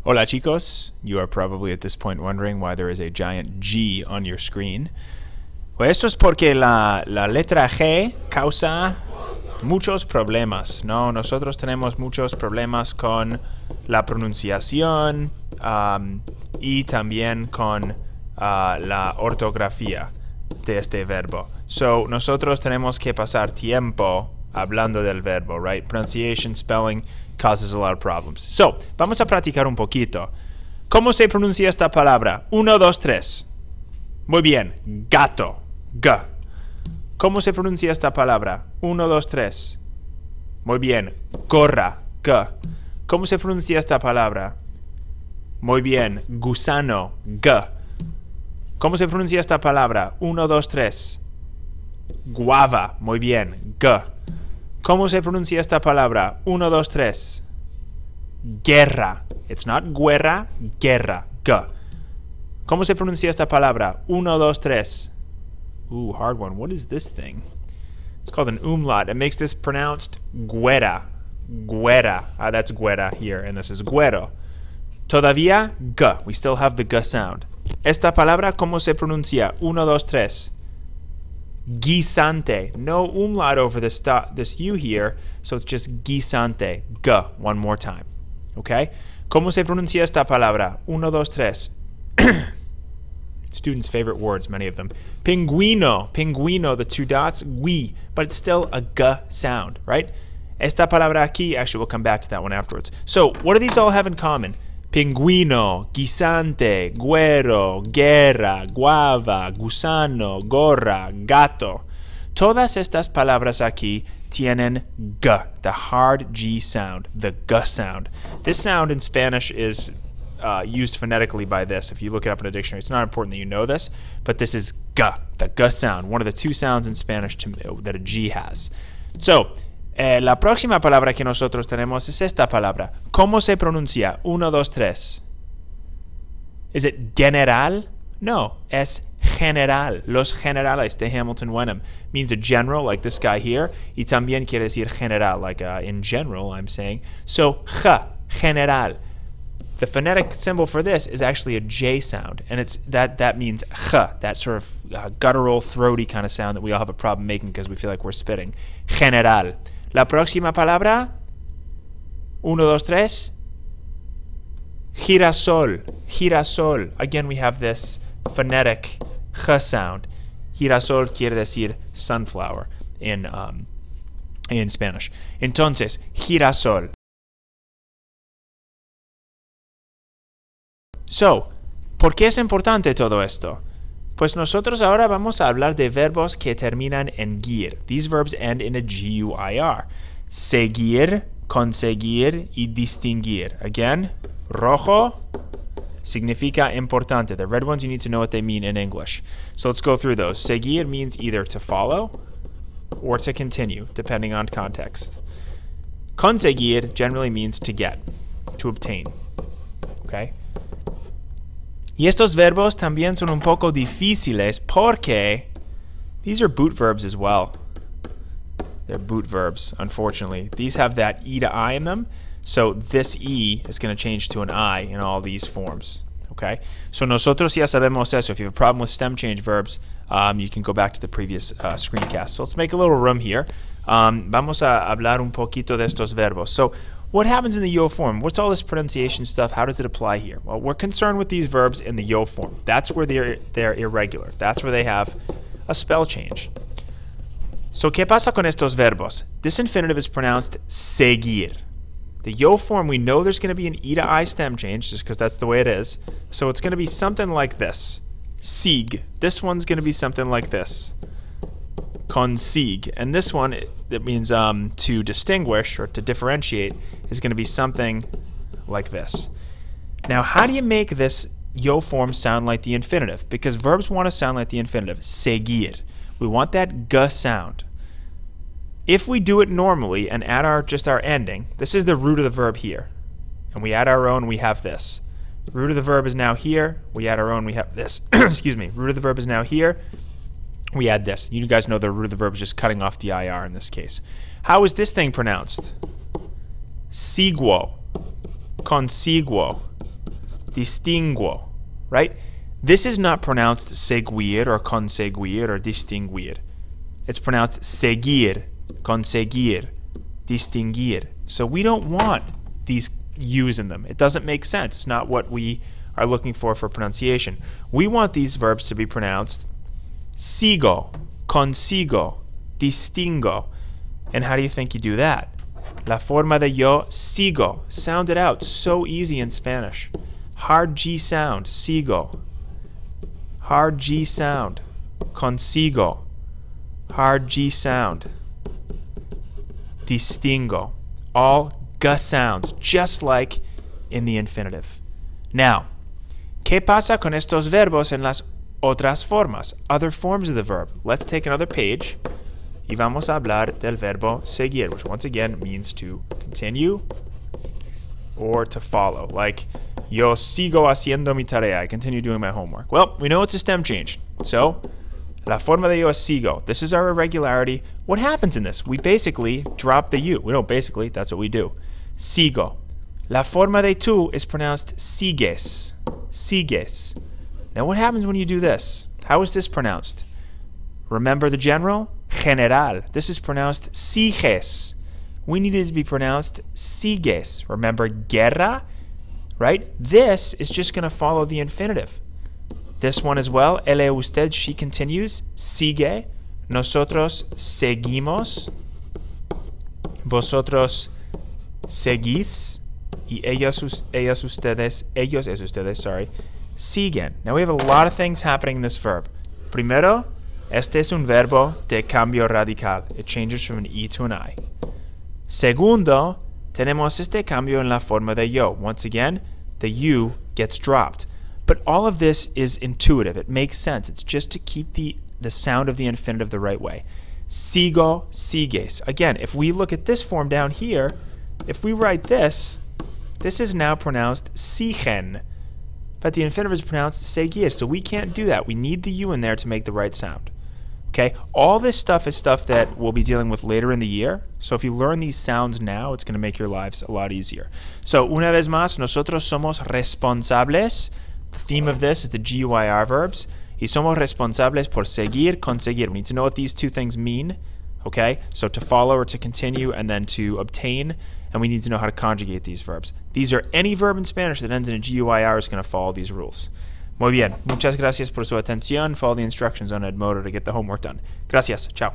Hola chicos, you are probably at this point wondering why there is a giant G on your screen. Pues esto es porque la letra G causa muchos problemas, ¿no? Nosotros tenemos muchos problemas con la pronunciación y también con la ortografía de este verbo. So, nosotros tenemos que pasar tiempo hablando del verbo, right? Pronunciation, spelling causes a lot of problems. So, vamos a practicar un poquito. ¿Cómo se pronuncia esta palabra? 1, 2, 3. Muy bien. Gato. G. ¿Cómo se pronuncia esta palabra? 1, 2, 3. Muy bien. Gorra. G. ¿Cómo se pronuncia esta palabra? Muy bien. Gusano. G. ¿Cómo se pronuncia esta palabra? 1, 2, 3. Guava. Muy bien. G. ¿Cómo se pronuncia esta palabra? 1, 2, 3. Guerra. It's not guerra, guerra. G. ¿Cómo se pronuncia esta palabra? 1, 2, 3. Ooh, hard one. What is this thing? It's called an umlaut. It makes this pronounced guera. Guera. That's guera here, and this is guero. Todavía, G. We still have the G sound. Esta palabra, ¿cómo se pronuncia? 1, 2, 3. Guisante. No umlaut over this U here, so it's just guisante. G. One more time. Okay? ¿Cómo se pronuncia esta palabra? 1, 2, 3. Students' favorite words, many of them. Pingüino. Pingüino, the 2 dots, we. But it's still a G sound, right? Esta palabra aquí, actually, we'll come back to that one afterwards. So, what do these all have in common? Pingüino, guisante, güero, guerra, guava, gusano, gorra, gato. Todas estas palabras aquí tienen G, the hard G sound, the G sound. This sound in Spanish is used phonetically by this. If you look it up in a dictionary, it's not important that you know this, but this is G, the G sound, one of the 2 sounds in Spanish that a G has. So, la próxima palabra que nosotros tenemos es esta palabra. ¿Cómo se pronuncia? 1, 2, 3. Is it general? No, es general. Los generales de Hamilton Wenham means a general, like this guy here. Y también quiere decir general, like in general, I'm saying. So, G, general. The phonetic symbol for this is actually a J sound, and it's that means Ch, that sort of guttural, throaty kind of sound that we all have a problem making because we feel like we're spitting. General. La próxima palabra, 1, 2, 3, girasol, girasol. Again, we have this phonetic Ch sound. Girasol quiere decir sunflower in Spanish. Entonces, girasol. So, ¿por qué es importante todo esto? Pues nosotros ahora vamos a hablar de verbos que terminan en -gir. These verbs end in a G-U-I-R. Seguir, conseguir y distinguir. Again, rojo significa importante. The red ones, you need to know what they mean in English. So let's go through those. Seguir means either to follow or to continue, depending on context. Conseguir generally means to get, to obtain. Okay? Y estos verbos también son un poco difíciles porque these are boot verbs as well. They're boot verbs, unfortunately. These have that E to I in them, so this E is going to change to an I in all these forms. Okay? So nosotros ya sabemos eso. If you have a problem with stem change verbs, you can go back to the previous screencast. So let's make a little room here. Vamos a hablar un poquito de estos verbos. So, what happens in the yo form? What's all this pronunciation stuff? How does it apply here? Well, we're concerned with these verbs in the yo form. That's where they're irregular. That's where they have a spell change. So, ¿qué pasa con estos verbos? This infinitive is pronounced seguir. The yo form, we know there's going to be an E to I stem change just because that's the way it is. So it's going to be something like this. Sieg. This one's going to be something like this. Consigue. And this one, that means to distinguish or to differentiate, is going to be something like this. Now, how do you make this yo form sound like the infinitive? Because verbs want to sound like the infinitive. Seguir. We want that g sound. If we do it normally and add just our ending, this is the root of the verb here. And we add our own, we have this. The root of the verb is now here. We add our own, we have this. Excuse me. Root of the verb is now here. We add this. You guys know the root of the verb is just cutting off the IR in this case. How is this thing pronounced? Siguo. Consiguo. distinguo, right? This is not pronounced seguir or conseguir or distinguir. It's pronounced seguir, conseguir, distinguir. So we don't want these U's in them. It doesn't make sense. It's not what we are looking for pronunciation. We want these verbs to be pronounced sigo, consigo, distingo. And how do you think you do that? La forma de yo sigo. Sound it out. So easy in Spanish. Hard G sound. Sigo. Hard G sound. Consigo. Hard G sound. Distingo. All G sounds, just like in the infinitive. Now, ¿qué pasa con estos verbos en las otras formas? Other forms of the verb. Let's take another page. Y vamos a hablar del verbo seguir, which once again means to continue or to follow. Like, yo sigo haciendo mi tarea. I continue doing my homework. Well, we know it's a stem change. So, la forma de yo sigo. This is our irregularity. What happens in this? We basically drop the U. We don't basically, that's what we do. Sigo. La forma de tú is pronounced sigues. Sigues. Now what happens when you do this? How is this pronounced? Remember the general? General. This is pronounced sigues. We need it to be pronounced sigues. Remember guerra? Right? This is just going to follow the infinitive. This one as well. Él, usted, she continues. Sigue. Nosotros seguimos. Vosotros seguís. Y ellos, ustedes, sorry, siguen. Now we have a lot of things happening in this verb. Primero, este es un verbo de cambio radical. It changes from an E to an I. Segundo, tenemos este cambio en la forma de yo. Once again, the U gets dropped. But all of this is intuitive. It makes sense. It's just to keep the sound of the infinitive the right way. Sigo, sigues. Again, if we look at this form down here, if we write this, this is now pronounced siguen. But the infinitive is pronounced seguir, so we can't do that. We need the U in there to make the right sound. Okay? All this stuff is stuff that we'll be dealing with later in the year. So if you learn these sounds now, it's going to make your lives a lot easier. So, una vez más, nosotros somos responsables. The theme of this is the GUIR verbs. Y somos responsables por seguir, conseguir. We need to know what these two things mean. Okay? So to follow or to continue and then to obtain. And we need to know how to conjugate these verbs. These are any verb in Spanish that ends in a GUIR is going to follow these rules. Muy bien. Muchas gracias por su atención. Follow the instructions on Edmodo to get the homework done. Gracias. Ciao.